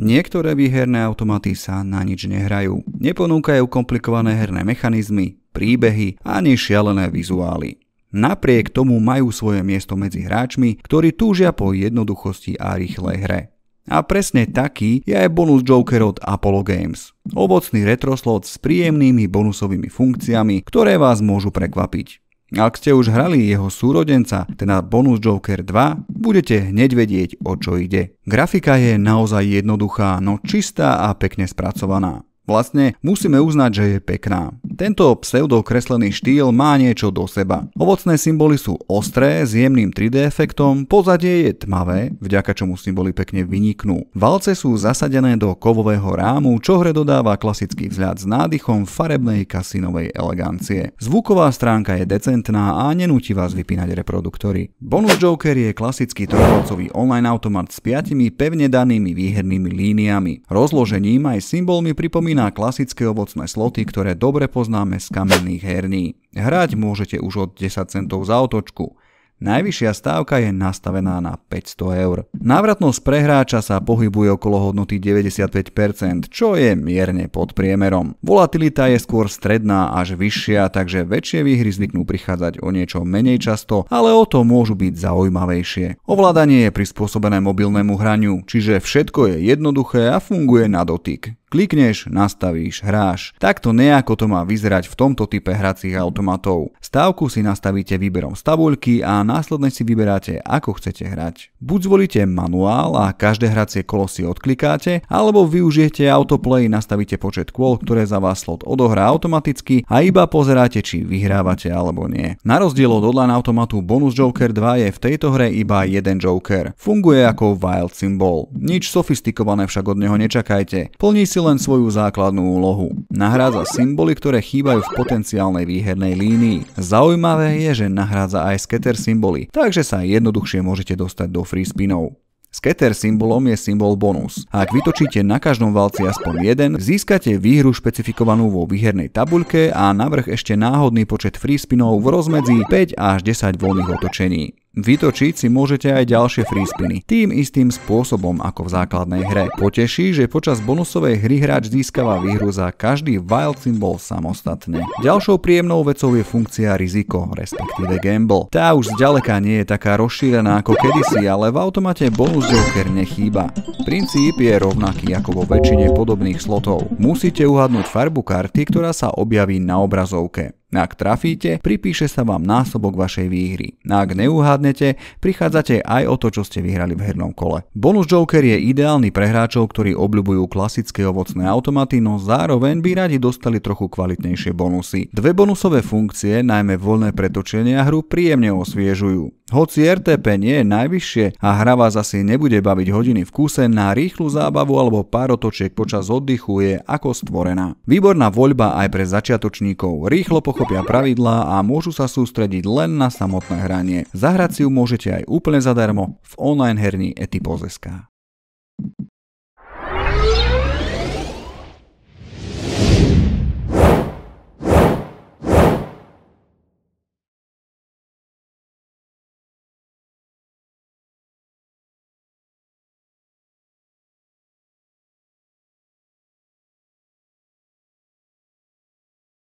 Niektoré výherné automaty sa na nič nehrajú. Neponúkajú komplikované herné mechanizmy, príbehy ani šialené vizuály. Napriek tomu majú svoje miesto medzi hráčmi, ktorí túžia po jednoduchosti a rýchlej hre. A presne taký je aj bonus Joker od Apollo Games. Ovocný retroslot s príjemnými bonusovými funkciami, ktoré vás môžu prekvapiť. Ak ste už hrali jeho súrodenca, teda bonus Joker 2, budete hneď vedieť, o čo ide. Grafika je naozaj jednoduchá, no čistá a pekne spracovaná. Vlastne musíme uznať, že je pekná. Tento pseudokreslený štýl má niečo do seba. Ovocné symboly sú ostré, s jemným 3D efektom, pozadie je tmavé, vďaka čomu symboly pekne vyniknú. Valce sú zasadené do kovového rámu, čo hre dodáva klasický vzhľad s nádychom farebnej kasínovej elegancie. Zvuková stránka je decentná a nenúti vás vypínať reproduktory. Bonus Joker je klasický trojvalcový online automat s 5 pevne danými výhernými líniami. Rozložením aj symbolmi pripomína klasické ovocné sloty, ktoré dobre poznáme z kamenných herní. Hrať môžete už od 10 centov za otočku. Najvyššia stávka je nastavená na 500 eur. Návratnosť pre hráča sa pohybuje okolo hodnoty 95%, čo je mierne pod priemerom. Volatilita je skôr stredná až vyššia, takže väčšie výhry zvyknú prichádzať o niečo menej často, ale o to môžu byť zaujímavejšie. Ovládanie je prispôsobené mobilnému hraniu, čiže všetko je jednoduché a funguje na dotyk. Klikneš, nastavíš, hráš. Takto nejako to má vyzerať v tomto type hracích automatov. Stávku si nastavíte výberom z tabuľky a následne si vyberáte, ako chcete hrať. Buď zvolíte manuál a každé hracie kolo si odklikáte, alebo využijete autoplay, nastavíte počet kôl, ktoré za vás slot odohrá automaticky a iba pozeráte, či vyhrávate alebo nie. Na rozdiel od online automatu bonus Joker 2 je v tejto hre iba jeden Joker. Funguje ako wild symbol. Nič sofistikované však od neho nečakajte. Plní si len svoju základnú úlohu. Nahrádza symboly, ktoré chýbajú v potenciálnej výhernej línii. Zaujímavé je, že nahrádza aj scatter symboly, takže sa jednoduchšie môžete dostať do free spinov. Scatter symbolom je symbol bonus. Ak vytočíte na každom valci aspoň jeden, získate výhru špecifikovanú vo výhernej tabuľke a navrch ešte náhodný počet free spinov v rozmedzi 5 až 10 voľných otočení. Vytočiť si môžete aj ďalšie free spiny, tým istým spôsobom ako v základnej hre. Poteší, že počas bonusovej hry hráč získava výhru za každý wild symbol samostatne. Ďalšou príjemnou vecou je funkcia riziko, respektíve gamble. Tá už zďaleka nie je taká rozšírená ako kedysi, ale v automate bonus Joker nechýba. Princíp je rovnaký ako vo väčšine podobných slotov. Musíte uhadnúť farbu karty, ktorá sa objaví na obrazovke. Ak trafíte, pripíše sa vám násobok vašej výhry. Ak neuhádnete, prichádzate aj o to, čo ste vyhrali v hernom kole. Bonus Joker je ideálny pre hráčov, ktorí obľubujú klasické ovocné automaty, no zároveň by radi dostali trochu kvalitnejšie bonusy. Dve bonusové funkcie, najmä voľné pretočenia hru, príjemne osviežujú. Hoci RTP nie je najvyššie a hra vás asi nebude baviť hodiny v kúse, na rýchlu zábavu alebo pár otočiek počas oddychu je ako stvorená. Výborná voľba aj pre začiatočníkov, rýchlo pochopia pravidlá a môžu sa sústrediť len na samotné hranie. Zahrať si ju môžete aj úplne zadarmo v online herni Etipos.sk.